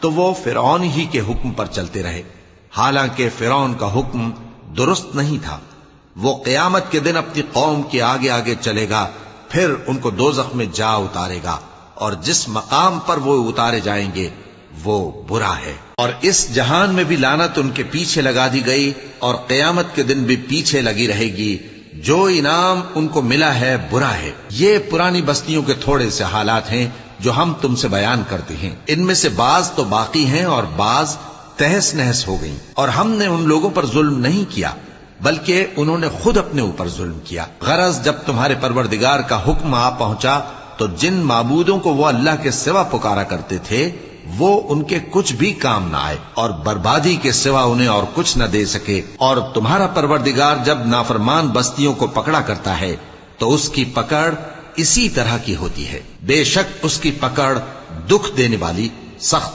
تو وہ فرعون ہی کے حکم پر چلتے رہے، حالانکہ فرعون کا حکم درست نہیں تھا۔ وہ قیامت کے دن اپنی قوم کے آگے آگے چلے گا، پھر ان کو دوزخ میں جا اتارے گا، اور جس مقام پر وہ اتارے جائیں گے وہ برا ہے۔ اور اس جہان میں بھی لعنت ان کے پیچھے لگا دی گئی، اور قیامت کے دن بھی پیچھے لگی رہے گی۔ جو انعام ان کو ملا ہے برا ہے۔ یہ پرانی بستیوں کے تھوڑے سے حالات ہیں جو ہم تم سے بیان کرتے ہیں، ان میں سے بعض تو باقی ہیں اور بعض تہس نہس ہو گئیں۔ اور ہم نے ان لوگوں پر ظلم نہیں کیا بلکہ انہوں نے خود اپنے اوپر ظلم کیا۔ غرض جب تمہارے پروردگار کا حکم آ پہنچا تو جن معبودوں کو وہ اللہ کے سوا پکارا کرتے تھے وہ ان کے کچھ بھی کام نہ آئے، اور بربادی کے سوا انہیں اور کچھ نہ دے سکے۔ اور تمہارا پروردگار جب نافرمان بستیوں کو پکڑا کرتا ہے تو اس کی پکڑ اسی طرح کی ہوتی ہے، بے شک اس کی پکڑ دکھ دینے والی، سخت